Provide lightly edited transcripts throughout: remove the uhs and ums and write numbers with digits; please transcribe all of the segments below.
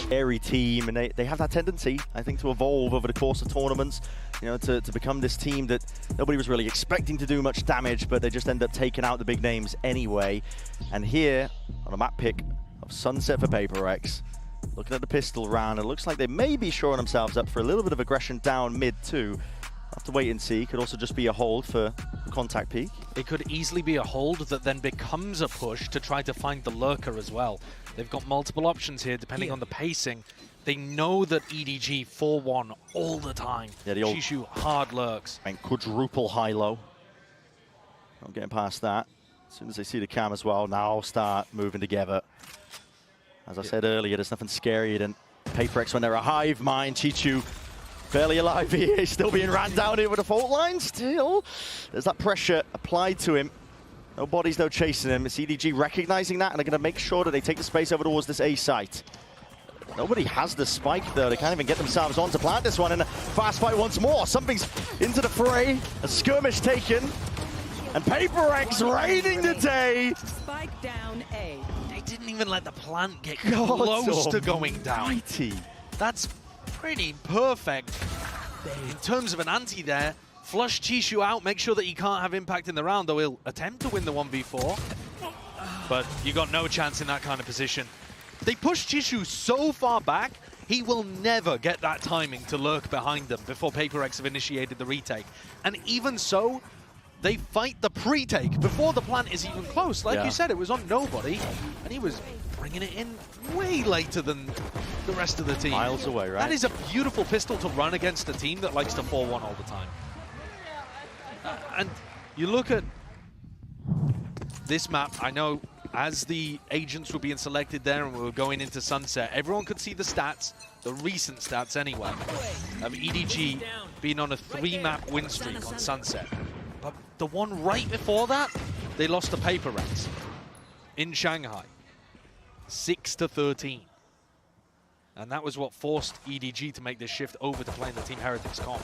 Scary team, and they have that tendency, I think, to evolve over the course of tournaments, you know, to become this team that nobody was really expecting to do much damage, but they just end up taking out the big names anyway. And here, on a map pick of Sunset for PaperX, looking at the pistol round, it looks like they may be shoring themselves up for a little bit of aggression down mid too. Have to wait and see. Could also just be a hold for contact peak. It could easily be a hold that then becomes a push to try to find the lurker as well. They've got multiple options here depending on the pacing. They know that EDG 4-1 all the time. Yeah, the old Shishu hard lurks. And quadruple high-low. Not getting past that. As soon as they see the cam as well, now start moving together. As I said earlier, there's nothing scarier than PaperX when they're a hive mind. Chichu barely alive here, he's still being ran down here with a fault line. Still, there's that pressure applied to him. No bodies, no chasing him. It's EDG recognizing that, and they're going to make sure that they take the space over towards this A site. Nobody has the spike, though. They can't even get themselves on to plant this one, and a fast fight once more. Something's into the fray. A skirmish taken, and PaperX raiding the day. Spike down A. They didn't even let the plant get close to going down. Mighty. That's pretty perfect in terms of an anti there. Flush Chishu out, make sure that he can't have impact in the round, though he'll attempt to win the 1v4. But you got no chance in that kind of position. They push Chishu so far back, he will never get that timing to lurk behind them before PaperX have initiated the retake. And even so, they fight the pre-take before the plant is even close. Like you said, it was on nobody, and he was bringing it in way later than the rest of the team. Miles away, right? That is a beautiful pistol to run against a team that likes to 4-1 all the time. And you look at this map, I know as the agents were being selected there and we were going into Sunset, everyone could see the stats, the recent stats anyway, of EDG being on a 3-map win streak on Sunset. But the one right before that, they lost to PaperX in Shanghai, 6-13. And that was what forced EDG to make this shift over to playing the Team Heretics comp.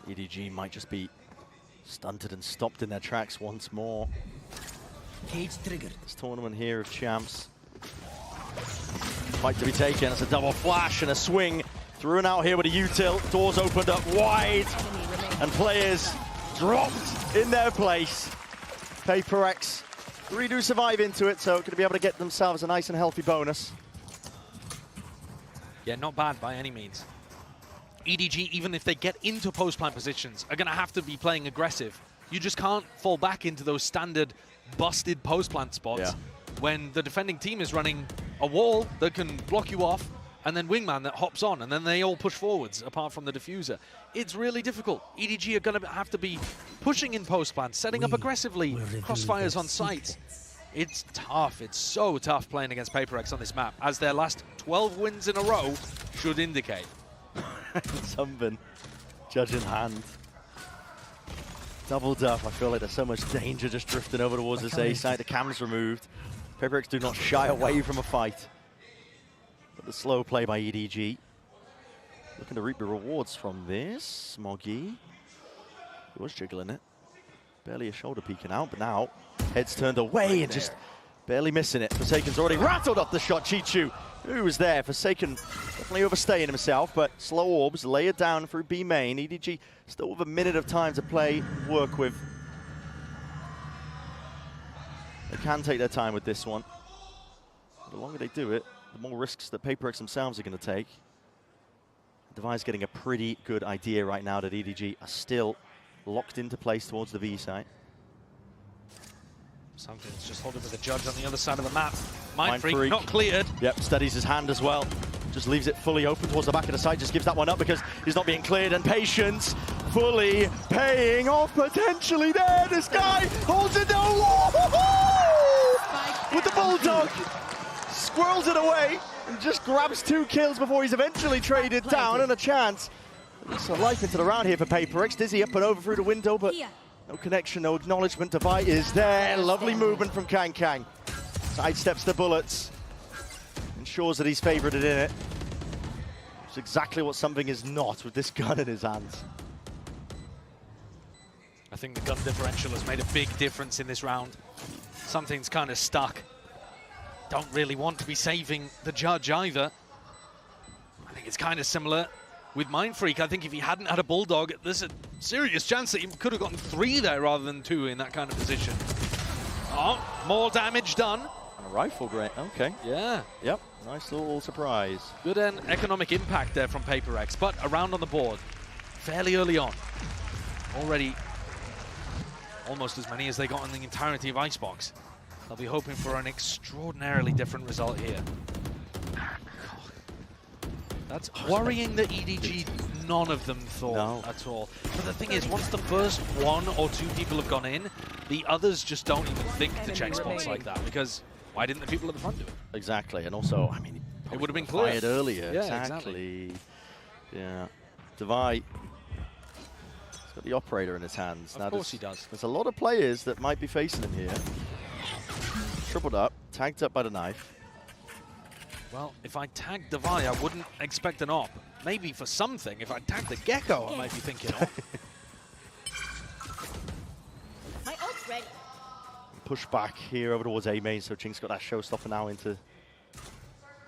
EDG might just be stunted and stopped in their tracks once more. Cage triggered. This tournament here of champs. Fight to be taken. It's a double flash and a swing. Through and out here with a util. Doors opened up wide. And players dropped in their place. PaperX really do survive into it, so going to be able to get themselves a nice and healthy bonus. Yeah, not bad by any means. EDG, even if they get into post-plant positions, are going to have to be playing aggressive. You just can't fall back into those standard busted post-plant spots when the defending team is running a wall that can block you off and then wingman that hops on, and then they all push forwards apart from the diffuser. It's really difficult. EDG are going to have to be pushing in post-plant, setting up aggressively, crossfires on site. It's tough. It's so tough playing against PaperX on this map, as their last 12 wins in a row should indicate. Sunburn, judge in hand. Doubled up. I feel like there's so much danger just drifting over towards this A site. The cam's removed. PaperX do not shy away from a fight. But the slow play by EDG. Looking to reap the rewards from this. Smoggy. He was jiggling it. Barely a shoulder peeking out, but now head's turned away and just barely missing it. Forsaken's already rattled off the shot. Chichu, who was there? Forsaken definitely overstaying himself, but slow orbs layered down through B main. EDG still with a minute of time to play, work with. They can take their time with this one. The longer they do it, the more risks that PaperX themselves are going to take. Devi's getting a pretty good idea right now that EDG are still locked into place towards the V site. Something's just holding with the judge on the other side of the map. Mind Freak not cleared. Yep, steadies his hand as well. Just leaves it fully open towards the back of the site. Just gives that one up because he's not being cleared. And Patience fully paying off potentially there. This guy holds it down. With the Bulldog. Squirrels it away and just grabs 2 kills before he's eventually traded down, and a chance. There's a life into the round here for PaperX. Dizzy up and over through the window, but no connection, no acknowledgement. Devi is there. Lovely movement from Kang Kang. Sidesteps the bullets. Ensures that he's favorited in it. It's exactly what something is not with this gun in his hands. I think the gun differential has made a big difference in this round. Something's kind of stuck. don't really want to be saving the judge either. I think it's kind of similar with Mind Freak. I think if he hadn't had a Bulldog, there's a serious chance that he could have gotten 3 there rather than 2 in that kind of position. Oh, more damage done. And a rifle, great. Okay. Yeah. Yep. Nice little surprise. Good economic impact there from Paper X, but a round on the board fairly early on. Already almost as many as they got in the entirety of Icebox. They'll be hoping for an extraordinarily different result here. That's worrying that EDG, none of them thought at all. But the thing is, once the first 1 or 2 people have gone in, the others just don't even think to check spots like that, because why didn't the people at the front do it? Exactly, and also, I mean, it would have been clear fired earlier. Yeah, exactly. Yeah. Devi, he's got the operator in his hands. Of course he does. There's a lot of players that might be facing him here. Tripled up, tagged up by the knife. Well, if I tagged Devi, I wouldn't expect an op. Maybe for something. If I tagged the Gecko, I might be thinking op. My ult's ready. Push back here over towards A main, so Jing's got that showstopper now into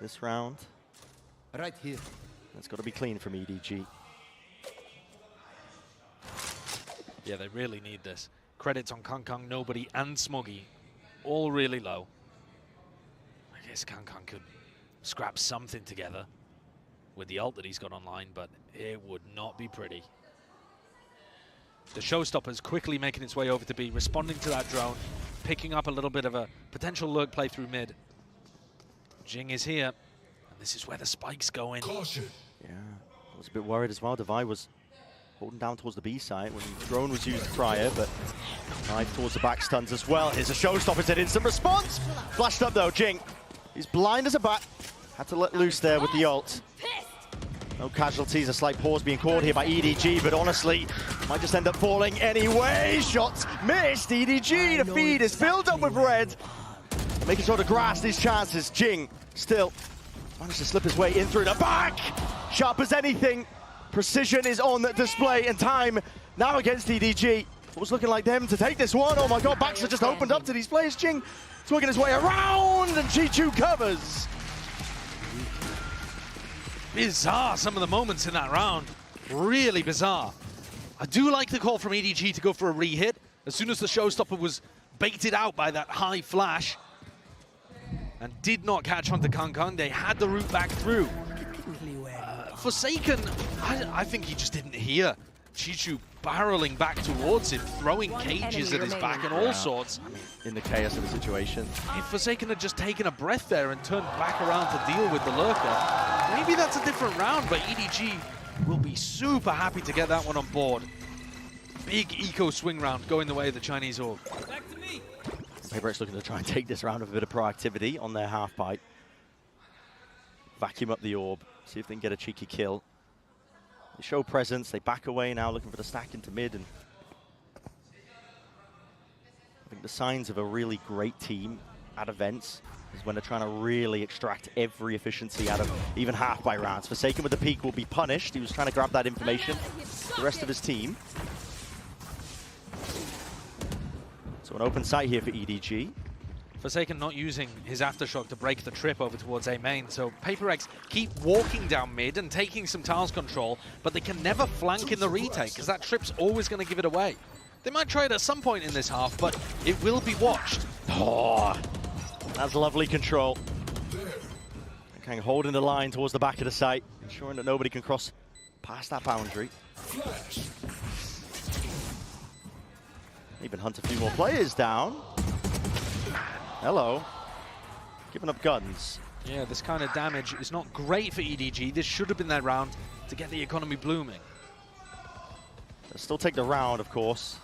this round. Right here. It's got to be clean from EDG. Yeah, they really need this. Credits on Kang, Nobody, and Smoggy. All really low. I guess Kang could scrap something together with the ult that he's got online, but it would not be pretty. The showstopper's quickly making its way over to B, responding to that drone, picking up a little bit of a potential lurk play through mid. Jing is here, and this is where the spikes go in. Caution. Yeah, I was a bit worried as well. Devi was holding down towards the B site when the drone was used prior, but knife towards the back stuns as well. Here's a showstopper, it's an instant response. Flashed up though, Jing. He's blind as a bat. Had to let loose there with the ult. No casualties, a slight pause being called here by EDG, but honestly, might just end up falling anyway. Shots missed, EDG, the feed is filled up with red. Making sure to grasp these chances. Jing still managed to slip his way in through the back. Sharp as anything. Precision is on display, and time now against EDG. It was looking like them to take this one. Oh my god, backs are just opened up to these players. Jing is working his way around, and Chichu covers. Bizarre, some of the moments in that round. Really bizarre. I do like the call from EDG to go for a re-hit. As soon as the showstopper was baited out by that high flash and did not catch onto Kang, they had the route back through. Forsaken, I think he just didn't hear Chichu barreling back towards him, throwing cages at his back and all sorts. I mean, in the chaos of the situation. If Forsaken had just taken a breath there and turned back around to deal with the lurker, maybe that's a different round, but EDG will be super happy to get that one on board. Big eco swing round going the way of the Chinese org. Back to me. Paper X looking to try and take this round with a bit of proactivity on their half pipe. Vacuum up the orb, see if they can get a cheeky kill. They show presence, they back away now, looking for the stack into mid. And I think the signs of a really great team at events is when they're trying to really extract every efficiency out of even half-by rounds. Forsaken with the peak will be punished. He was trying to grab that information. The rest of his team. So an open site here for EDG. Forsaken not using his Aftershock to break the trip over towards A main, so Paper X keep walking down mid and taking some tiles control, but they can never flank in the retake, because that trip's always going to give it away. They might try it at some point in this half, but it will be watched. Oh, that's lovely control. Kind of holding the line towards the back of the site, ensuring that nobody can cross past that boundary. Flash. Even hunt a few more players down. Hello. Giving up guns. Yeah, this kind of damage is not great for EDG. This should have been their round to get the economy blooming. They'll still take the round, of course.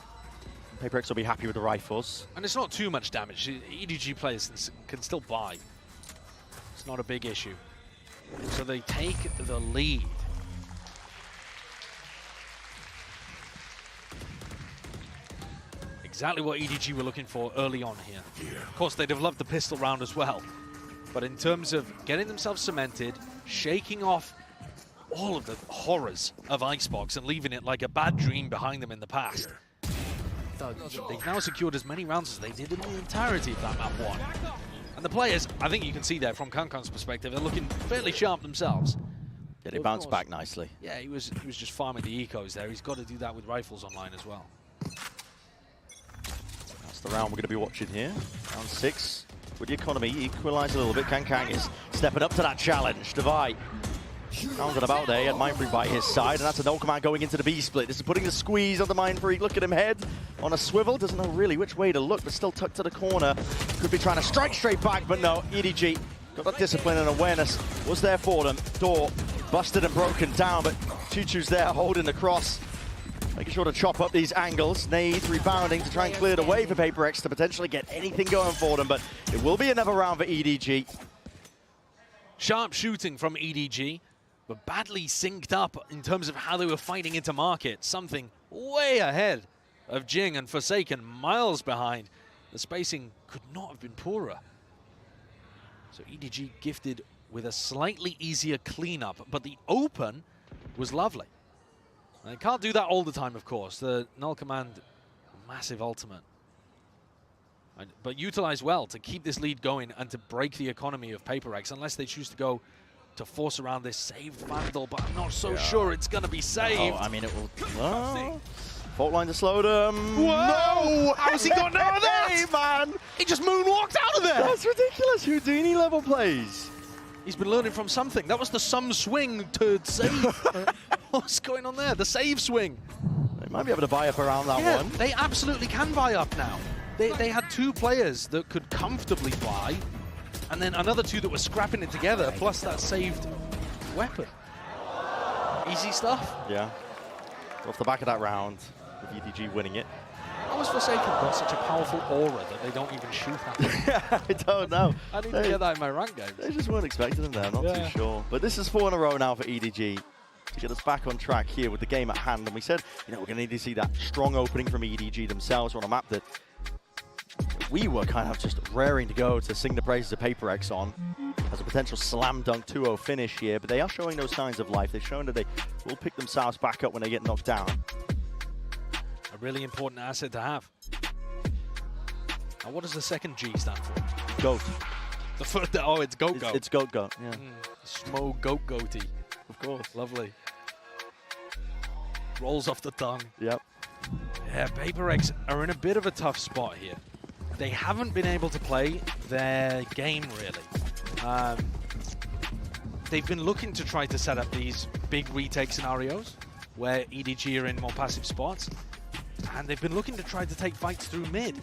Paper X will be happy with the rifles. And it's not too much damage. EDG players can still buy. It's not a big issue. So they take the lead. Exactly what EDG were looking for early on here. Of course, they'd have loved the pistol round as well. But in terms of getting themselves cemented, shaking off all of the horrors of Icebox and leaving it like a bad dream behind them in the past, they've now secured as many rounds as they did in the entirety of that map one. And the players, I think you can see there from Kankan's perspective, they're looking fairly sharp themselves. Yeah, they bounced back nicely. Yeah, he was just farming the ecos there. He's got to do that with rifles online as well. That's the round we're going to be watching here. Round 6. With the economy equalised a little bit, Kankang is stepping up to that challenge. Divide. Rounded about there, he had Mindfreak by his side, and that's a no command going into the B split. This is putting the squeeze on the Mindfreak. Look at him head on a swivel. Doesn't know really which way to look, but still tucked to the corner. Could be trying to strike straight back, but no. EDG got that discipline and awareness. Was there for them. Door busted and broken down, but Choo-Choo's there holding the cross. Making sure to chop up these angles. Nade rebounding to try and clear the way for Paper X to potentially get anything going for them, but it will be another round for EDG. Sharp shooting from EDG, but badly synced up in terms of how they were fighting into market. Something way ahead of Jing and Forsaken, miles behind. The spacing could not have been poorer. So EDG gifted with a slightly easier cleanup, but the open was lovely. They can't do that all the time, of course. The null command, massive ultimate. But utilized well to keep this lead going and to break the economy of Paper X, unless they choose to go to force around this saved Vandal, but I'm not so sure it's going to be saved. Oh, I mean, it will... Oh. Fault line to slow them. Whoa! No! How's he got out of that? Hey, man! He just moonwalked out of there! That's ridiculous. Houdini level plays. He's been learning from something. That was the some swing to save. What's going on there? The save swing. They might be able to buy up around that one. They absolutely can buy up now. They had 2 players that could comfortably buy, and then another 2 that were scrapping it together, plus that saved weapon. Easy stuff. Yeah. Off the back of that round, with EDG winning it. How has Forsaken got such a powerful aura that they don't even shoot at him? I don't know. I need to get that in my rank games. They just weren't expecting him there, I'm not too sure. But this is 4 in a row now for EDG to get us back on track here with the game at hand. And we said, you know, we're going to need to see that strong opening from EDG themselves on a map that we were kind of just raring to go to sing the praises of Paper X on as a potential slam dunk 2-0 finish here. But they are showing those signs of life. They've shown that they will pick themselves back up when they get knocked down. A really important asset to have. Now, what does the second G stand for? Goat. The first, oh, it's Goat Goat. It's Goat Goat, yeah. Smo Goat Goaty. Of course. Lovely. Rolls off the tongue. Yep. Yeah, Paper X are in a bit of a tough spot here. They haven't been able to play their game, really. They've been looking to try to set up these big retake scenarios where EDG are in more passive spots. And they've been looking to try to take fights through mid.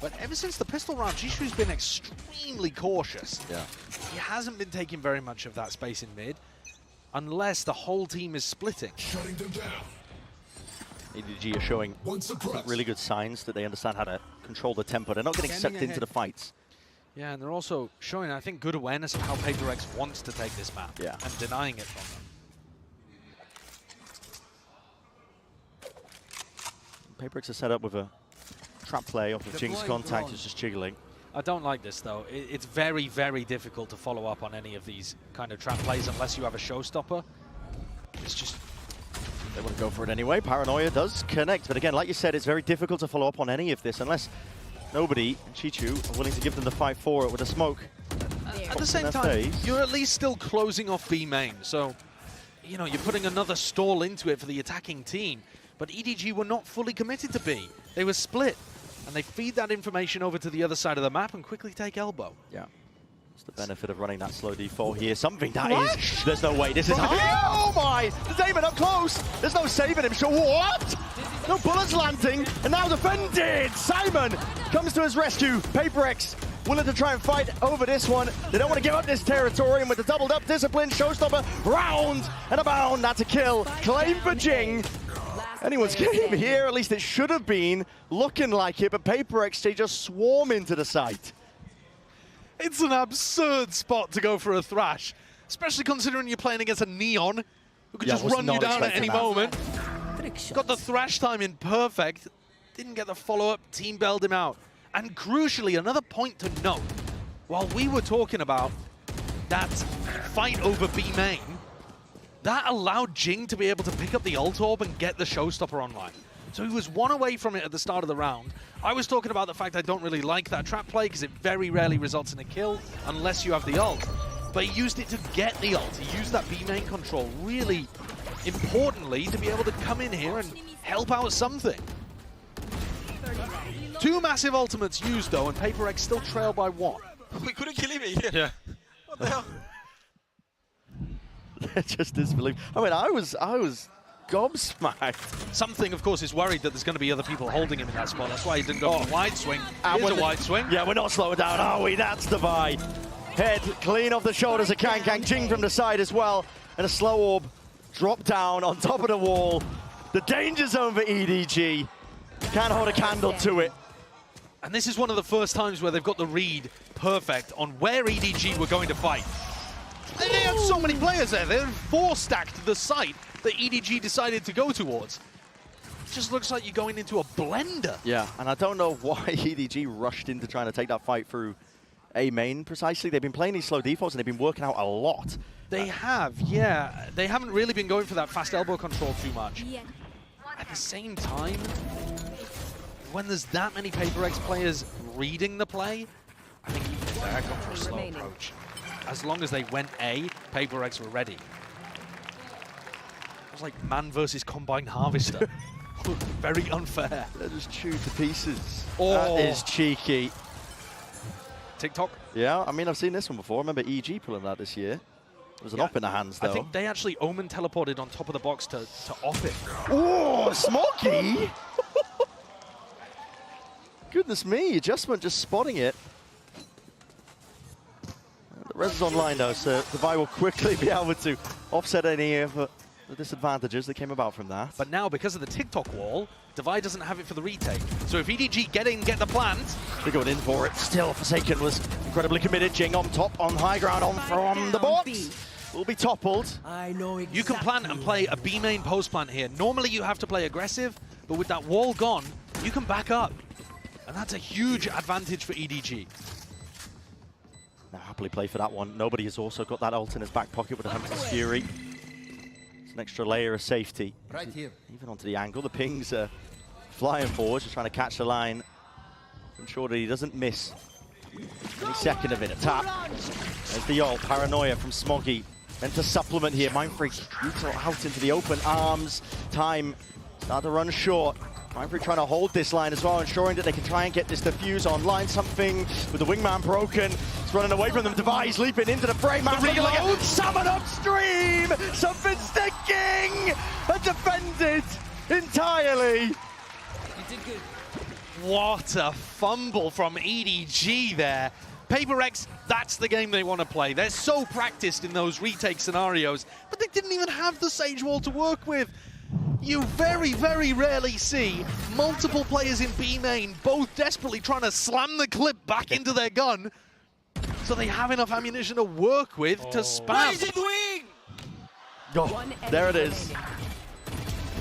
But ever since the pistol round, Jishu's been extremely cautious. Yeah. He hasn't been taking very much of that space in mid, unless the whole team is splitting. Shutting them down. EDG are showing really good signs that they understand how to control the tempo. They're not getting sucked into the fights. Yeah, and they're also showing, I think, good awareness of how Paper X wants to take this map. Yeah. And denying it from them. Paper X is set up with a trap play off of Jing's contact. It's just jiggling. I don't like this, though. It's very, very difficult to follow up on any of these kind of trap plays unless you have a showstopper. It's just... They want to go for it anyway. Paranoia does connect. But again, like you said, it's very difficult to follow up on any of this unless nobody, Chi-Chu, are willing to give them the fight for it with a smoke. At the same time, you're at least still closing off B main. So, you know, you're putting another stall into it for the attacking team. But EDG were not fully committed to B. They were split. And they feed that information over to the other side of the map and quickly take elbow. Yeah. It's the benefit of running that slow default here. Something that is... There's no way. This is... Oh my! Damon up close! There's no saving him. So what? No bullets landing. And now defended! Simon comes to his rescue. Paper X willing to try and fight over this one. They don't want to give up this territory. And with the doubled up discipline, showstopper, round and a bound. That's a kill. Claim for Jing. Anyone's game here, at least it should have been looking like it, but Paper X, they just swarm into the site. It's an absurd spot to go for a thrash, especially considering you're playing against a Neon who could just run you down at any moment. Got the thrash time in perfect, didn't get the follow-up, team bailed him out. And crucially, another point to note, while we were talking about that fight over B main, that allowed Jing to be able to pick up the ult orb and get the showstopper online. So he was one away from it at the start of the round. I was talking about the fact I don't really like that trap play because it very rarely results in a kill unless you have the ult. But he used it to get the ult. He used that B main control really importantly to be able to come in here and help out something. 2 massive ultimates used though, and Paper X still trail by 1. We couldn't kill him. Yeah. What the hell? Just disbelief. I mean, I was gobsmacked. Something, of course, is worried that there's going to be other people holding him in that spot. That's why he didn't go for the wide swing. Here's a wide swing. Yeah, we're not slowing down, are we? That's the buy. Head clean off the shoulders of Kang. Jing from the side as well. And a slow orb drop down on top of the wall. The danger zone for EDG. Can't hold a candle to it. And this is one of the first times where they've got the read perfect on where EDG were going to fight. They had so many players there. They 4-stacked the site that EDG decided to go towards. It just looks like you're going into a blender. Yeah, and I don't know why EDG rushed into trying to take that fight through A main precisely. They've been playing these slow defaults and they've been working out a lot. They have, yeah. They haven't really been going for that fast elbow control too much. Yeah. At the same time, when there's that many Paper X players reading the play, I think even they're going for a slow approach. As long as they went A, Paper X were ready. It was like man versus combined harvester. Very unfair. They're just chewed to pieces. Oh. That is cheeky. TikTok? Yeah, I mean, I've seen this one before. I remember EG pulling that this year. It was an op in the hands, though. I think they actually Omen teleported on top of the box to off it. Oh, Smoky! Goodness me, Adjustment just spotting it. The res is online, though, so Devi will quickly be able to offset any of the disadvantages that came about from that. But now, because of the TikTok wall, Devi doesn't have it for the retake. So if EDG get in, get the plant. They're going in for it. Still, Forsaken was incredibly committed. Jing on top, on high ground, on from the box. Will be toppled. I know exactly. You can plant and play a B main post plant here. Normally you have to play aggressive, but with that wall gone, you can back up. And that's a huge advantage for EDG. Now happily play for that one. Nobody has also got that ult in his back pocket with the Hunter's Fury. It's an extra layer of safety. Right here. Even onto the angle. The pings are flying forward, just trying to catch the line. Ensure that he doesn't miss any second of it. A tap. There's the ult. Paranoia from Smoggy. Meant to supplement here. Mindfreak out into the open arms. Time start to run short. Mindfreak trying to hold this line as well, ensuring that they can try and get this defuse online. Something with the wingman broken. It's running away from them. Device leaping into the frame. Reload! Summon upstream! Something sticking! And defended entirely. You did good. What a fumble from EDG there. Paper X, that's the game they want to play. They're so practiced in those retake scenarios, but they didn't even have the Sage Wall to work with. You very, very rarely see multiple players in B main both desperately trying to slam the clip back into their gun so they have enough ammunition to work with to spam. Oh, there it is.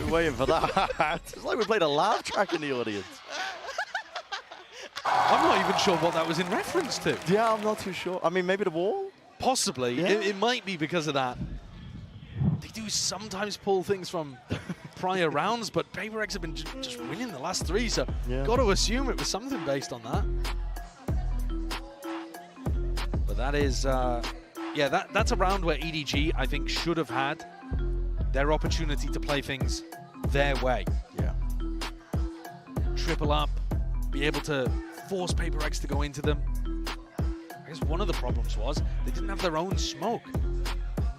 We're waiting for that. It's like we played a laugh track in the audience. I'm not even sure what that was in reference to. Yeah, I'm not too sure. I mean, maybe the wall? Possibly. Yeah. It might be because of that. They do sometimes pull things from prior rounds, but Paper X have been just winning the last 3, so got to assume it was something based on that. But that is, yeah, that's a round where EDG, I think, should have had their opportunity to play things their way. Yeah. Triple up, be able to force Paper X to go into them. I guess one of the problems was they didn't have their own smoke.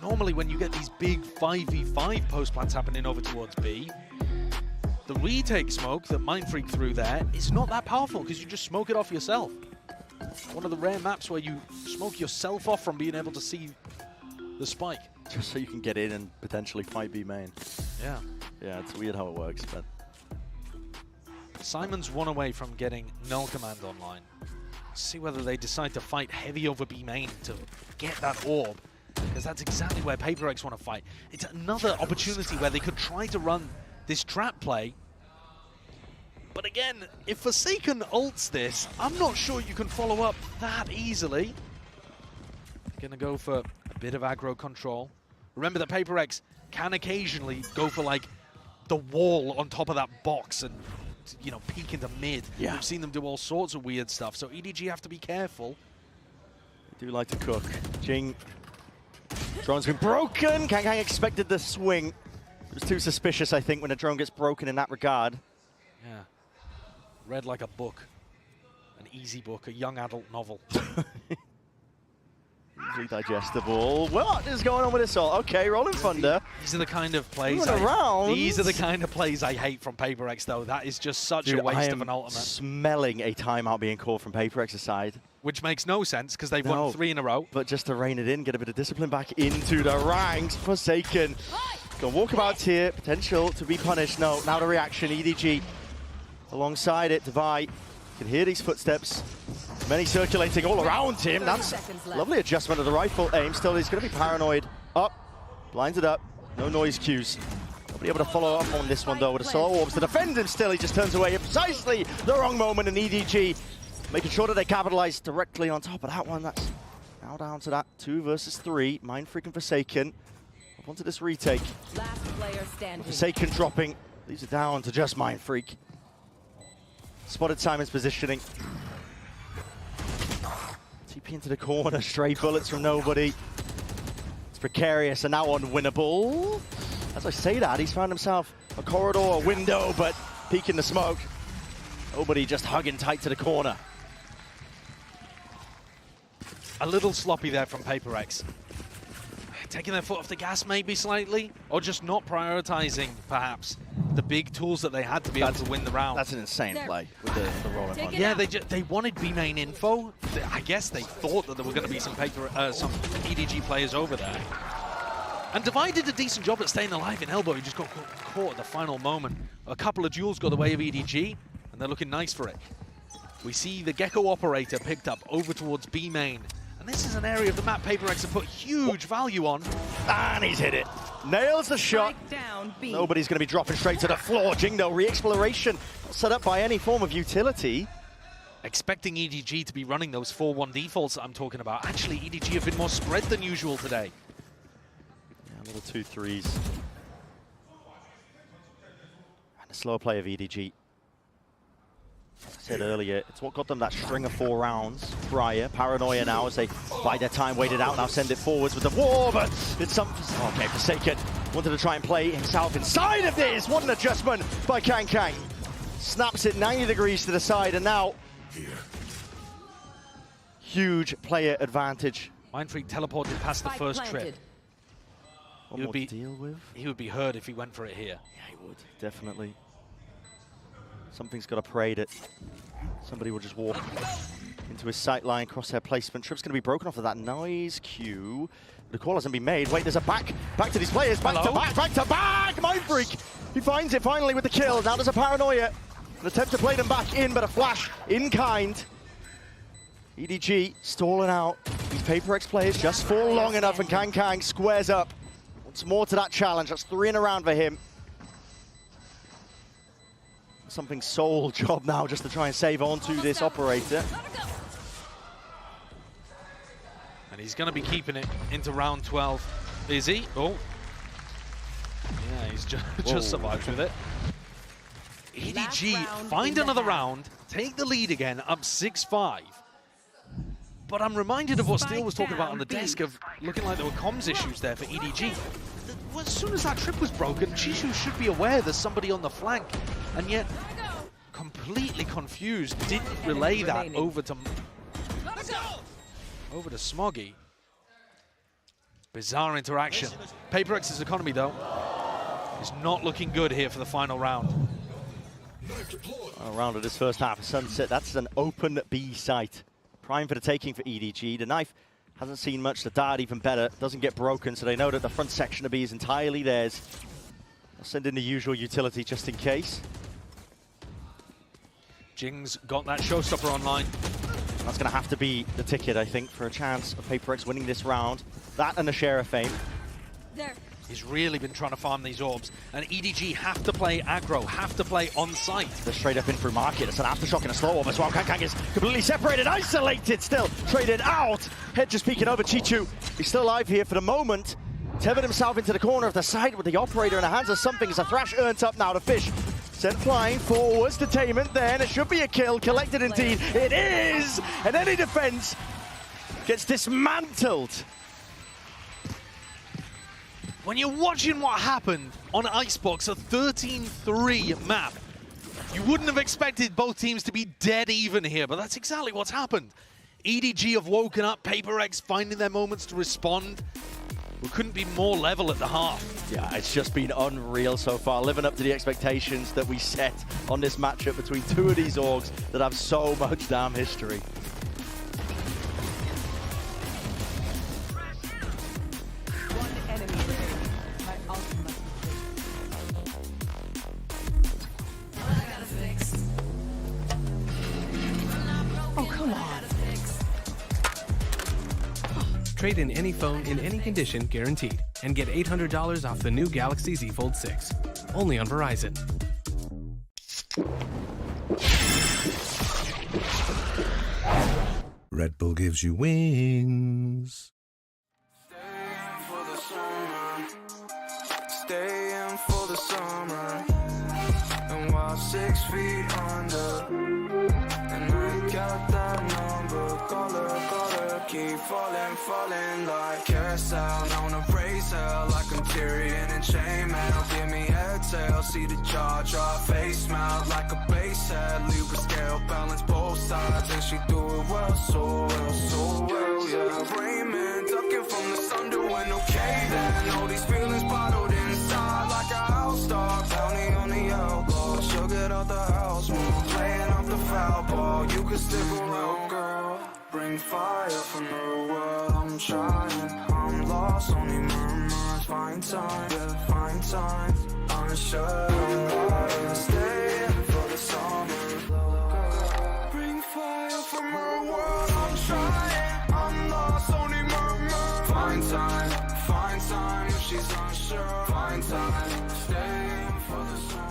Normally when you get these big 5v5 post plants happening over towards B, the retake smoke that Mindfreak threw there is not that powerful because you just smoke it off yourself. One of the rare maps where you smoke yourself off from being able to see the spike. Just so you can get in and potentially fight B main. Yeah. Yeah, it's weird how it works, but... Simon's one away from getting null command online. See whether they decide to fight heavy over B main to get that orb, because that's exactly where Paper X want to fight. It's another opportunity where they could try to run this trap play. But again, if Forsaken ults this, I'm not sure you can follow up that easily. Gonna go for a bit of aggro control. Remember that Paper X can occasionally go for like the wall on top of that box and, you know, peek into mid. Yeah. We've seen them do all sorts of weird stuff, so EDG have to be careful. They do like to cook. Jing. Drone's been broken. Kang expected the swing. It was too suspicious, I think, when a drone gets broken in that regard. Yeah. Read like a book. An easy book, a young adult novel. Easily digestible. What is going on with this all? Okay, Rolling Thunder. These are the kind of plays These are the kind of plays I hate from PaperX, though. That is just such a waste of an ultimate. Smelling a timeout being called from PaperX's side. Which makes no sense, because they've won 3 in a row. But just to rein it in, get a bit of discipline back into the ranks. Forsaken. Got walkabouts here. Potential to be punished. No, now the reaction. EDG alongside it. Divide. Can hear these footsteps. Many circulating all around him. That's a lovely adjustment of the rifle aim. Still, he's going to be paranoid. Up. Blinds it up. No noise cues. Nobody able to follow up on this one, though, with the solo orbs to defend him still. He just turns away at precisely the wrong moment, and EDG making sure that they capitalize directly on top of that one. That's now down to that 2 versus 3. Mind Freak and Forsaken. Up onto this retake. Last player standing. Forsaken dropping. Leaves it down to just Mind Freak. Spotted Simon's positioning. TP into the corner. Stray bullets from nobody. It's precarious and now unwinnable. As I say that, he's found himself a corridor, a window, but peeking the smoke. Nobody just hugging tight to the corner. A little sloppy there from PaperX. Taking their foot off the gas maybe slightly, or just not prioritizing, perhaps, the big tools that they had to be able to win the round. That's an insane play with the rolling one. Yeah, they wanted B main info. I guess they thought that there were going to be some EDG players over there. And Divide did a decent job at staying alive in elbow. He just got caught at the final moment. A couple of duels got the way of EDG, and they're looking nice for it. We see the Gecko operator picked up over towards B main. And this is an area of the map PaperX have put huge value on. And he's hit it. Nails the shot. Down, Nobody's going to be dropping straight to the floor. Jingdo, re-exploration, not set up by any form of utility. Expecting EDG to be running those 4-1 defaults that I'm talking about. Actually, EDG have been more spread than usual today. Yeah, little 2-3s. And a slower play of EDG. As I said earlier, it's what got them that string of 4 rounds prior. Paranoia now as they bide their time, wait it out, now send it forwards with the war, but it's something. Okay, Forsaken wanted to try and play himself inside of this. What an adjustment by Kang. Snaps it 90 degrees to the side, and now huge player advantage. Mind Freak teleported past the first trip. What more to deal with? He would be hurt if he went for it here. Yeah, he would, definitely. Something's got to parade it. Somebody will just walk into his sight line, crosshair placement. Trip's going to be broken off of that noise cue. The call hasn't been made. Wait, there's a back to these players. Back to back! Mind Freak! He finds it finally with the kill. Now there's a Paranoia. An attempt to play them back in, but a flash in kind. EDG stalling out. These PaperX players just fall long enough, and Kang squares up. Wants more to that challenge. That's 3 in a round for him. Something sole job now just to try and save on to this operator. And he's going to be keeping it into round 12. Is he? Oh. Yeah, he's just survived with it. EDG find another round, take the lead again, up 6-5. But I'm reminded of what Steele was talking about on the desk of looking like there were comms issues there for EDG. As soon as that trip was broken, Chishu should be aware there's somebody on the flank, and yet completely confused, didn't relay that over to Smoggy. Bizarre interaction. PaperX's economy, though, is not looking good here for the final round. Final round of this first half of Sunset. That's an open B site. Prime for the taking for EDG. The knife hasn't seen much. The dart even better. Doesn't get broken, so they know that the front section of B is entirely theirs. They'll send in the usual utility just in case. Jing's got that showstopper online. That's going to have to be the ticket, I think, for a chance of PaperX winning this round. That and a share of fame. There. He's really been trying to farm these orbs, and EDG have to play aggro, have to play on site. They're straight up in through market. It's an aftershock and a slow orb as well. Kang is completely separated, isolated still, traded out. Head just peeking over. Chichu, he's still alive here for the moment. tethered himself into the corner of the side with the operator in the hands of something as a Thrash earns up now to Fish. Sent flying forwards to Tainment then. It should be a kill. Collected indeed. It is! And any defense gets dismantled. When you're watching what happened on Icebox, a 13-3 map, you wouldn't have expected both teams to be dead even here, but that's exactly what's happened. EDG have woken up, PaperX finding their moments to respond. We couldn't be more level at the half. Yeah, it's just been unreal so far, living up to the expectations that we set on this matchup between two of these orgs that have so much damn history. One enemy remaining. My ultimate. Oh, come on. Trade in any phone in any condition guaranteed and get $800 off the new Galaxy Z Fold 6. Only on Verizon. Red Bull gives you wings. Staying for the summer, and while 6 feet under, and I got that number, call her, keep falling like carousel, known to raise hell like I'm Tyrion and chainmail, give me exhale, see the jaw drop, face mount like a bass head, Libra scale, balance both sides, and she do it well, so well, yeah, Raymond, ducking from the thunder when okay then, all these feelings bottled inside like a house dog, bounty on the elbow, she'll get out the house, move, playing off the foul ball, you can stick around, girl, bring fire from the world, I'm trying, I'm lost, only murmurs, find time, yeah, find time, unsure, I'm staying for the summer, bring fire from her world, I'm trying, I'm lost, only murmurs, find time, if she's unsure, find time, staying for the summer.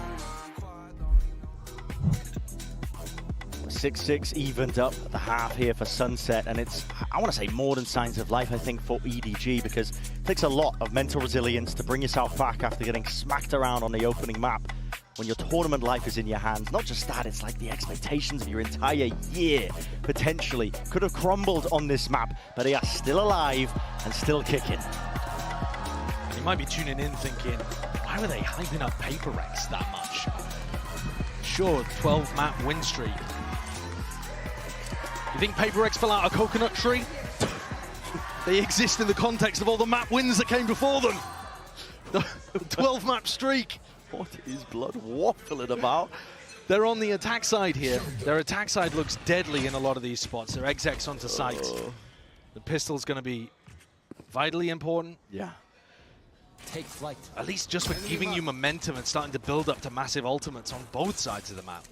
6-6 evened up at the half here for Sunset, and it's, I want to say, more than signs of life, I think, for EDG, because it takes a lot of mental resilience to bring yourself back after getting smacked around on the opening map when your tournament life is in your hands. Not just that, it's like the expectations of your entire year potentially could have crumbled on this map, but they are still alive and still kicking. And you might be tuning in thinking, why were they hyping up PaperX that much? Sure, 12-map win streak. You think PaperX fell out a coconut tree? They exist in the context of all the map wins that came before them. The 12-map streak. What is blood waffling about? They're on the attack side here. Their attack side looks deadly in a lot of these spots. Their execs onto site. The pistol's going to be vitally important. Yeah. Take flight. At least just for giving you momentum and starting to build up to massive ultimates on both sides of the map.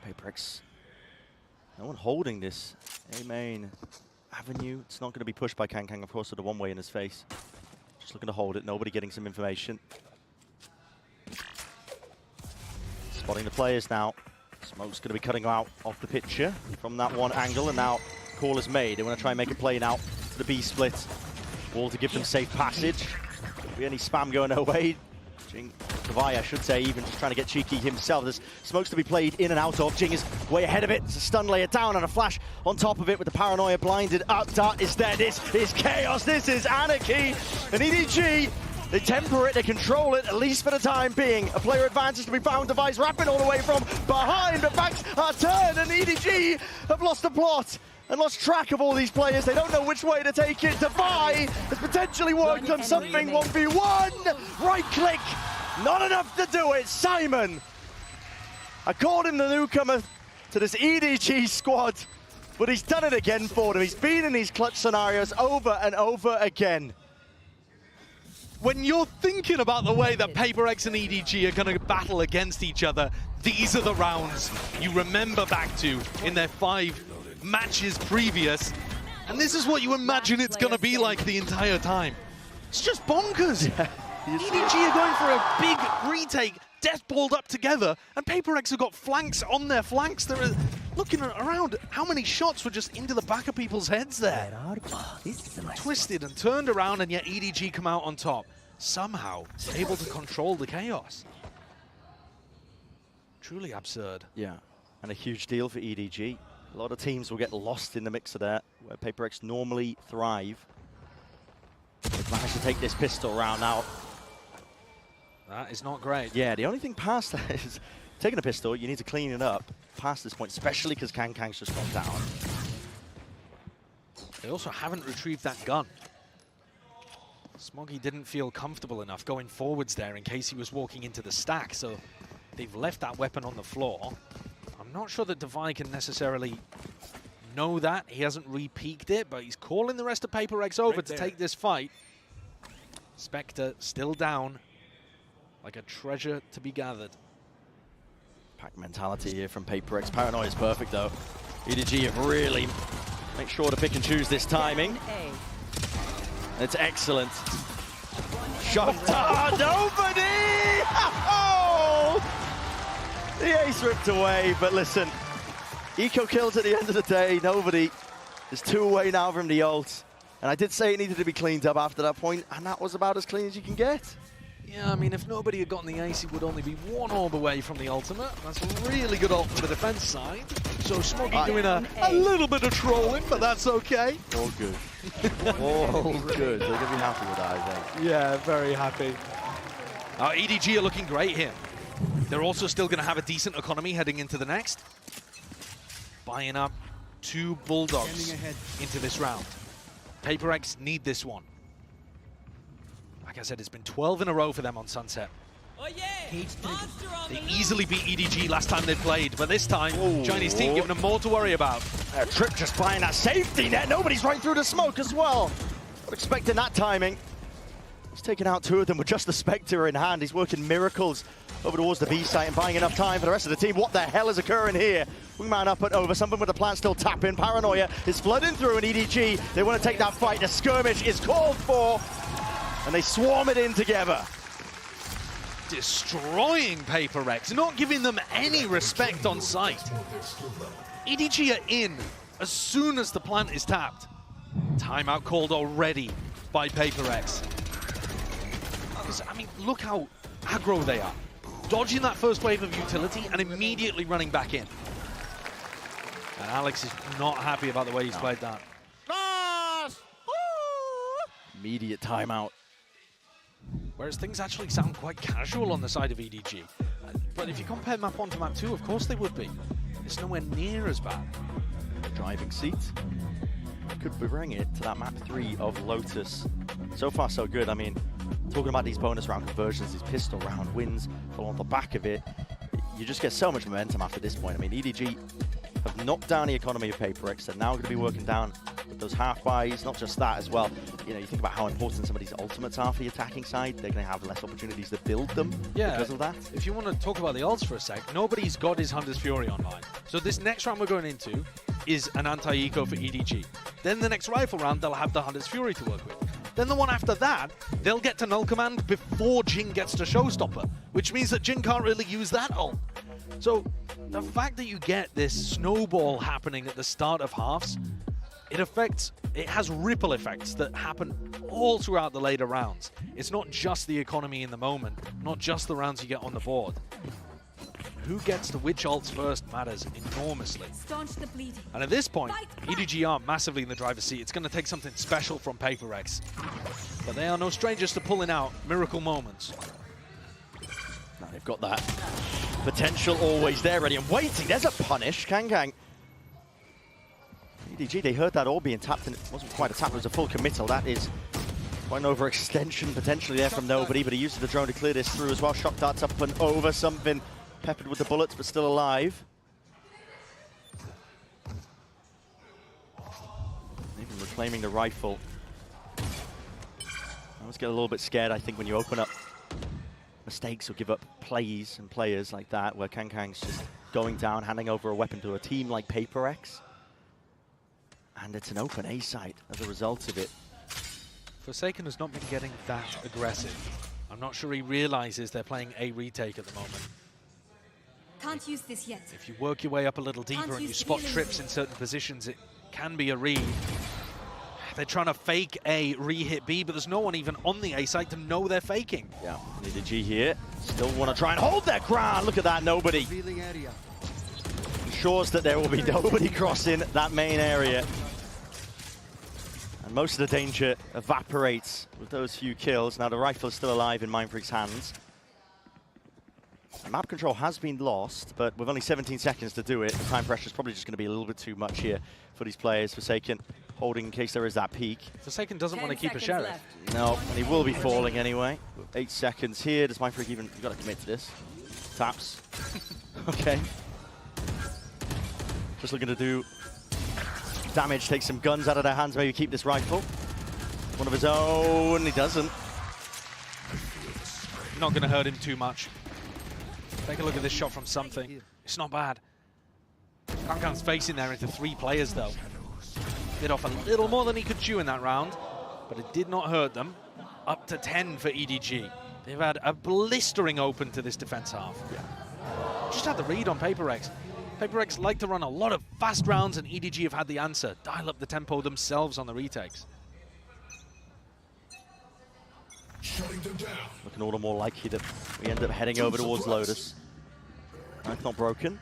PaperX. No one holding this A-main avenue. It's not going to be pushed by Kang, of course, with the one-way in his face. Just looking to hold it. Nobody getting some information. Spotting the players now. Smoke's going to be cutting out off the picture from that one angle, and now call is made. They want to try and make a play now for the B split. Wall to give them safe passage. Don't be any spam going their way. Kavai, I should say, even just trying to get cheeky himself. There's smokes to be played in and out of. Jing is way ahead of it. It's a stun layer down and a flash on top of it with the paranoia blinded up. Dart is there. This is chaos. This is anarchy. And EDG, they temper it, they control it, at least for the time being. A player advantage to be found. Device wrapping all the way from behind. The backs are turned, and EDG have lost the plot and lost track of all these players. They don't know which way to take it. Devi has potentially worked on something. 1v1. Right click. Not enough to do it. Simon. I called him the newcomer to this EDG squad, but he's done it again for them. He's been in these clutch scenarios over and over again. When you're thinking about the way that PaperX and EDG are going to battle against each other, these are the rounds you remember back to in their 5 matches previous, and this is what you imagine it's going to be like the entire time. It's just bonkers. Yeah, EDG are going for a big retake, death balled up together, and PaperX have got flanks on their flanks. looking around, how many shots were just into the back of people's heads there? Twisted and turned around, and yet EDG come out on top. Somehow able to control the chaos. Truly absurd. Yeah, and a huge deal for EDG. A lot of teams will get lost in the mix of that, where PaperX normally thrive. They've managed to take this pistol round now. That is not great. Yeah, the only thing past that is taking a pistol, you need to clean it up past this point, especially because Kang's just gone down. They also haven't retrieved that gun. Smoggy didn't feel comfortable enough going forwards there in case he was walking into the stack, so they've left that weapon on the floor. I'm not sure that Devi can necessarily know that. He hasn't re-peeked it, but he's calling the rest of PaperX over to take this fight. Spectre still down, like a treasure to be gathered. Pack mentality here from PaperX. Paranoia is perfect though. EDG have really made sure to pick and choose this timing. It's excellent. Shot. Nobody! Oh! The ace ripped away, but listen, eco kills at the end of the day. Nobody. There's 2 away now from the ult. And I did say it needed to be cleaned up after that point, and that was about as clean as you can get. Yeah, I mean, if nobody had gotten the ace, he would only be 1 orb away from the ultimate. That's a really good ult from the defense side. So Smoggy doing a little bit of trolling, but that's okay. All good. All good. They're going to be happy with that, I think. Yeah, very happy. EDG are looking great here. They're also still going to have a decent economy heading into the next. Buying up 2 Bulldogs into this round. PaperX need this one. Like I said, it's been 12 in a row for them on Sunset. Oh yeah! They easily beat EDG last time they played, but this time, Chinese team giving them more to worry about. Trip just buying that safety net. Nobody's right through the smoke as well. Not expecting that timing. He's taken out 2 of them with just the Spectre in hand. He's working miracles over towards the B site and buying enough time for the rest of the team. What the hell is occurring here? Wingman up and over, something with the plant still tapping. Paranoia is flooding through an EDG. They want to take that fight. The skirmish is called for, and they swarm it in together. Destroying PaperX, not giving them any respect on site. EDG are in as soon as the plant is tapped. Timeout called already by PaperX. I mean, look how aggro they are. Dodging that first wave of utility and immediately running back in. And Alex is not happy about the way he's played that. Immediate timeout. Whereas things actually sound quite casual on the side of EDG. But if you compare map 1 to map 2, of course they would be. It's nowhere near as bad. Driving seat. Could bring it to that map 3 of Lotus. So far, so good. I mean, talking about these bonus round conversions, these pistol round wins, on the back of it, you just get so much momentum after this point. I mean, EDG have knocked down the economy of PaperX. They're now going to be working down with those half buys, not just that as well. You know, you think about how important some of these ultimates are for the attacking side. They're going to have less opportunities to build them because of that. If you want to talk about the ults for a sec, nobody's got his Hunter's Fury online. So this next round we're going into is an anti-eco for EDG. Then the next rifle round, they'll have the Hunter's Fury to work with. Then the one after that, they'll get to Null Command before Jin gets to Showstopper, which means that Jin can't really use that ult. So the fact that you get this snowball happening at the start of halves, it has ripple effects that happen all throughout the later rounds. It's not just the economy in the moment, not just the rounds you get on the board. Who gets to which ults first matters enormously. And at this point, EDG are massively in the driver's seat. It's going to take something special from PaperX. But they are no strangers to pulling out miracle moments. Now they've got that potential always there, ready and waiting. There's a punish, Kang. EDG, they heard that all being tapped, and it wasn't quite a tap, it was a full committal. That is quite an overextension potentially there from nobody, but he uses the drone to clear this through as well. Shock darts up and over, something peppered with the bullets, but still alive. Even reclaiming the rifle. I always get a little bit scared, I think, when you open up mistakes or give up plays and players like that, where Kang's just going down, handing over a weapon to a team like PaperX. And it's an open A site as a result of it. Forsaken has not been getting that aggressive. I'm not sure he realizes they're playing a retake at the moment. Can't use this yet. If you work your way up a little deeper and you spot trips in certain positions, it can be a read. They're trying to fake A, re-hit B, but there's no one even on the A site to know they're faking. Yeah, EDG here. Still want to try and hold their ground. Look at that, nobody. Ensures that there will be nobody crossing that main area. And most of the danger evaporates with those few kills. Now the rifle is still alive in Mindfreak's hands. Map control has been lost, but with only 17 seconds to do it, the time pressure is probably just going to be a little bit too much here for these players. Forsaken holding in case there is that peak. Forsaken doesn't want to keep a sheriff. Left. No, and he will be falling anyway. 8 seconds here. Does Mindfreak even... You've got to commit to this. Taps. Okay. Just looking to do damage, take some guns out of their hands, maybe keep this rifle. One of his own, he doesn't. Not going to hurt him too much. Take a look at this shot from something. It's not bad. Kankan's facing there into 3 players though. Bit off a little more than he could chew in that round, but it did not hurt them. Up to 10 for EDG. They've had a blistering open to this defense half. Yeah. Just had the read on PaperX. PaperX like to run a lot of fast rounds, and EDG have had the answer. Dial up the tempo themselves on the retakes. Looking all the more likely that we end up heading over towards Lotus. Knife not broken.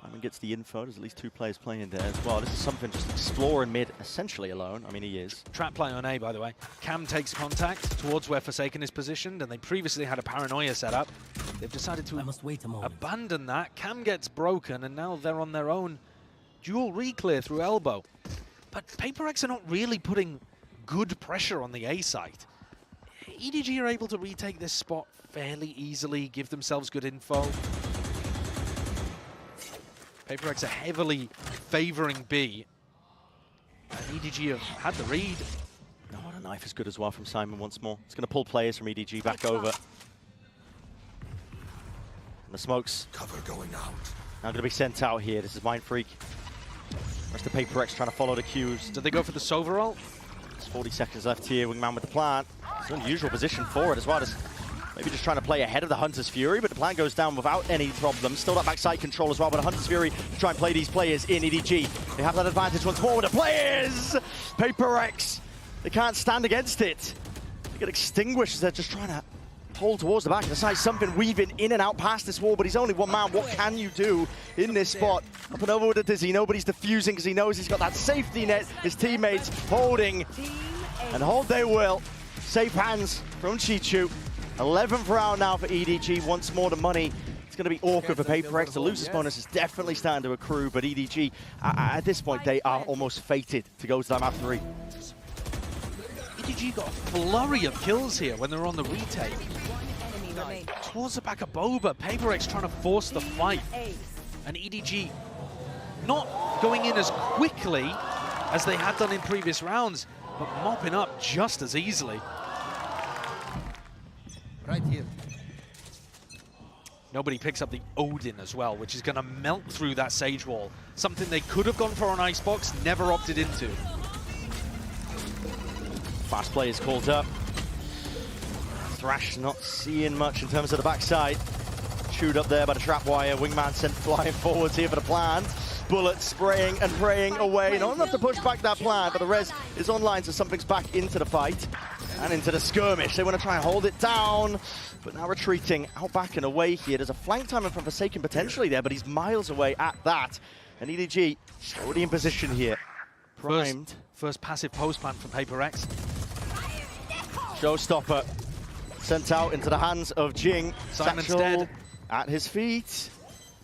Simon gets the info. There's at least 2 players playing there as well. This is something just exploring mid, essentially alone. I mean, he is. Trap play on A, by the way. Cam takes contact towards where Forsaken is positioned, and they previously had a paranoia set up. They've decided to abandon that. Cam gets broken, and now they're on their own dual re-clear through elbow. But PaperX are not really putting good pressure on the A site. EDG are able to retake this spot fairly easily, give themselves good info. PaperX are heavily favoring B. And EDG have had the read. Oh, the knife is good as well from Simon once more. It's going to pull players from EDG back over. And the smokes Cover going out. now going to be sent out here. This is Mindfreak. Rest of PaperX trying to follow the cues. Did they go for the Sova ult? There's 40 seconds left here. Wingman with the plant. It's an unusual position for it as well. Maybe just trying to play ahead of the Hunter's Fury, but the plant goes down without any problem. Still that backside control as well, but the Hunter's Fury to try and play these players in EDG. They have that advantage once more with the players! PaperX, they can't stand against it. They get extinguished as they're just trying to hold towards the back of the side. Something weaving in and out past this wall, but he's only one man. What can you do in this spot? Up and over with the Dizzy. Nobody's defusing because he knows he's got that safety net. His teammates holding, and hold they will. Safe hands from Chichu. 11th round now for EDG. Once more the money. It's going to be awkward for PaperX. The losers bonus is definitely starting to accrue, but EDG, at this point, they are almost fated to go to that map 3. EDG got a flurry of kills here when they were on the retake. Towards the back of Boba, PaperX trying to force the fight. And EDG not going in as quickly as they had done in previous rounds, but mopping up just as easily. Right here. Nobody picks up the Odin as well, which is going to melt through that Sage wall. Something they could have gone for on Icebox, never opted into. Fast play is called up. Thrash not seeing much in terms of the backside. Chewed up there by the trap wire. Wingman sent flying forwards here for the plant. Bullets spraying and praying away. Not enough to push back that plant, but the res is online, so something's back into the fight. And into the skirmish. They want to try and hold it down, but now retreating out back and away here. There's a flank timer from Forsaken potentially there, but he's miles away at that. And EDG already in position here. Primed. First passive post plant from PaperX. Showstopper sent out into the hands of Jing. Simon's Satchel dead. At his feet.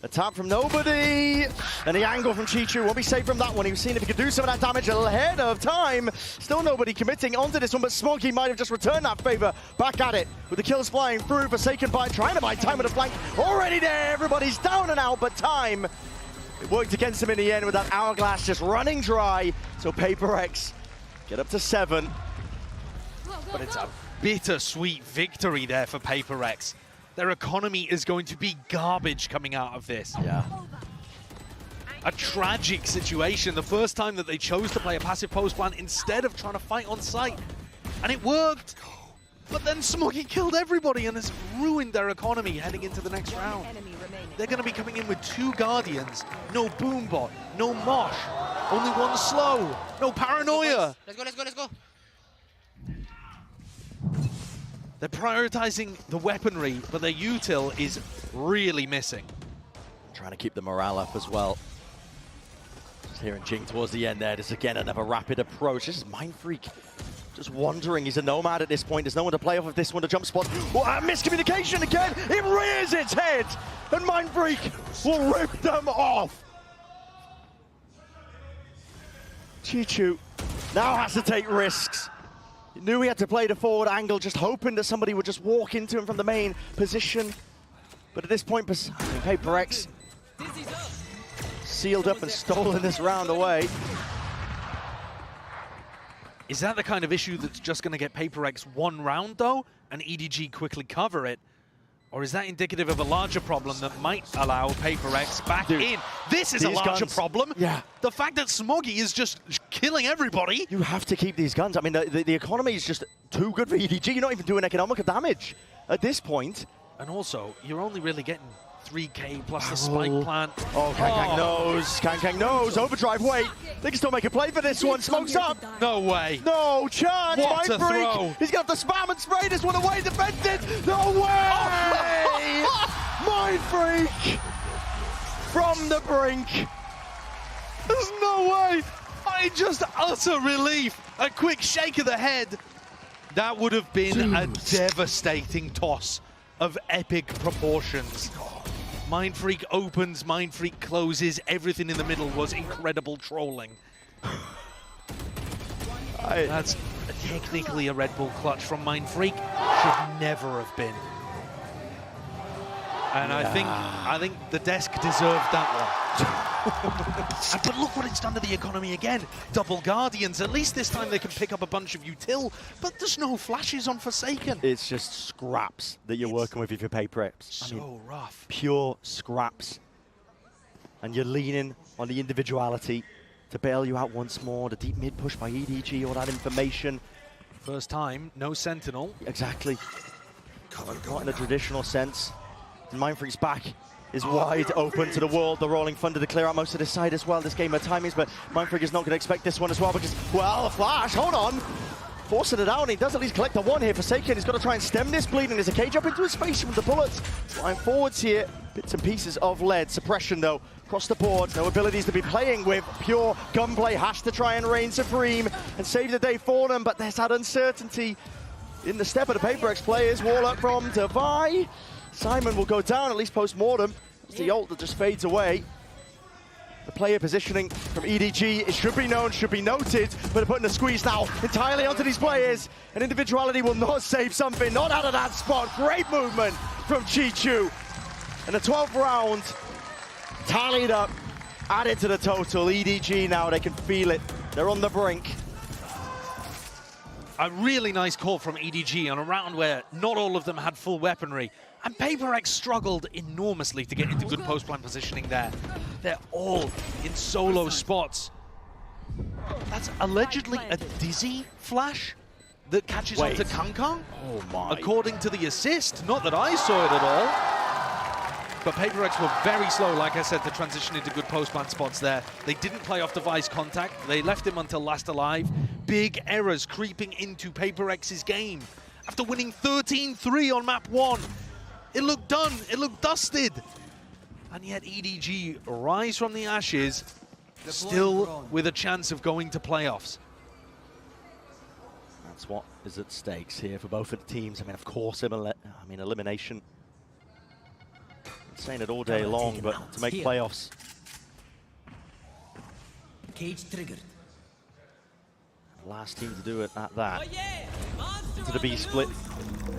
A tap from nobody. And the angle from Chichu won't be safe from that one. He was seeing if he could do some of that damage ahead of time. Still nobody committing onto this one, but Smoggy might have just returned that favor back at it. With the kills flying through, Forsaken by trying to buy time with the flank. Already there, everybody's down and out, but time. It worked against him in the end with that hourglass just running dry. So PaperX get up to 7. But it's a bittersweet victory there for PaperX. Their economy is going to be garbage coming out of this. Yeah. A tragic situation. The first time that they chose to play a passive post plant instead of trying to fight on site. And it worked. But then Smoggy killed everybody and has ruined their economy heading into the next round. Enemy remaining. They're going to be coming in with 2 Guardians, no Boombot, no Mosh, only 1 Slow, no Paranoia. Let's go, let's go, let's go. They're prioritizing the weaponry, but their util is really missing. Trying to keep the morale up as well. Just hearing Jing towards the end there. Just again another rapid approach. This is Mind Freak just wandering. He's a nomad at this point. There's no one to play off of this one to jump spot. Oh, miscommunication again. It rears its head. And Mind Freak will rip them off. Chichu now has to take risks. He knew he had to play the forward angle, just hoping that somebody would just walk into him from the main position. But at this point, Paper X sealed up and stolen this round away. Is that the kind of issue that's just going to get Paper X 1 round, though, and EDG quickly cover it? Or is that indicative of a larger problem that might allow Paper X back in? This is a larger problem. Yeah. The fact that Smoggy is just killing everybody. You have to keep these guns. I mean, the economy is just too good for EDG. You're not even doing economical damage at this point. And also, you're only really getting 3K plus the spike plant. Oh, Kang knows. Kang knows. Overdrive, wait. They can still make a play for this one. Smokes up. No way. No chance. What a Mind Freak. throw. He's got the spam and spray this one away. Defended. No way. Mind Freak. From the brink. There's no way. I just utter relief. A quick shake of the head. That would have been a devastating toss of epic proportions. Mind Freak opens, Mind Freak closes. Everything in the middle was incredible trolling. That's technically a Red Bull clutch from Mind Freak. Should never have been. And I think the desk deserved that one. But look what it's done to the economy again. Double Guardians. At least this time they can pick up a bunch of util, but there's no flashes on Forsaken. It's just scraps that you're working with if you're Paper X. So rough. Pure scraps. And you're leaning on the individuality to bail you out once more. The deep mid push by EDG, all that information. First time, no Sentinel. Exactly. Not in a traditional sense. Mind Freak's back is wide open to the world. The Rolling Thunder to clear out most of this side as well. This game of timings, but Mind Freak is not going to expect this one as well because, well, a flash, hold on. Forcing it out, and he does at least collect the one here. Forsaken, he's got to try and stem this bleeding. There's a cage up into his face from the bullets. Flying forwards here, bits and pieces of lead. Suppression, though, across the board. No abilities to be playing with. Pure gunplay has to try and reign supreme and save the day for them, but there's that uncertainty in the step of the Paper X players. Wall up from Devi. Simon will go down, at least post-mortem. It's the ult that just fades away. The player positioning from EDG, it should be known, should be noted, but they're putting the squeeze now entirely onto these players. And individuality will not save something, not out of that spot. Great movement from Chichu. And the 12th round, tallied up, added to the total. EDG now, they can feel it. They're on the brink. A really nice call from EDG on a round where not all of them had full weaponry. And Paper X struggled enormously to get into good post-plant positioning there. They're all in solo spots. That's allegedly a Dizzy flash that catches onto Kang. Oh my. According to the assist, not that I saw it at all. But Paper X were very slow, like I said, to transition into good post-plant spots there. They didn't play off device contact. They left him until last alive. Big errors creeping into Paper X's game. After winning 13-3 on map 1, it looked done, it looked dusted. And yet EDG rise from the ashes, still with a chance of going to playoffs. That's what is at stakes here for both of the teams. I mean, of course, elimination. I'm saying it all day long, but to make playoffs. Cage triggered. Last team to do it at that. Into the B split.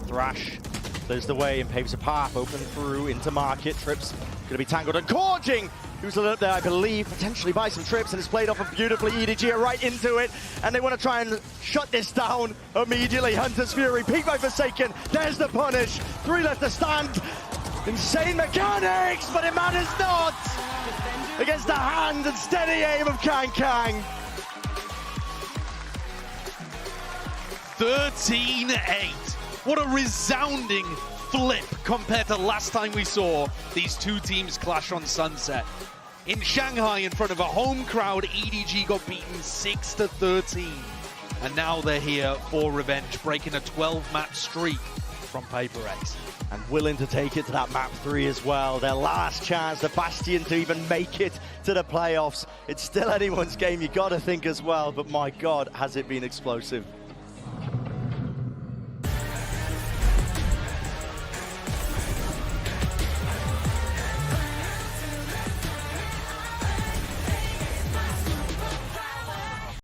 Thrash clears the way and paves a path open through into market. Trips going to be tangled and Gorging, who's a little there, I believe, potentially by some trips, and it's played off of beautifully. EDG are right into it, and they want to try and shut this down immediately. Hunter's Fury, peek by Forsaken. There's the punish. 3 left to stand. Insane mechanics, but it matters not against the hand and steady aim of Kang. 13-8. What a resounding flip compared to last time we saw these two teams clash on Sunset. In Shanghai, in front of a home crowd, EDG got beaten 6-13. And now they're here for revenge, breaking a 12-match streak from Paper X. And willing to take it to that map 3 as well. Their last chance, the Bastion, to even make it to the playoffs. It's still anyone's game, you got to think as well, but my God, has it been explosive.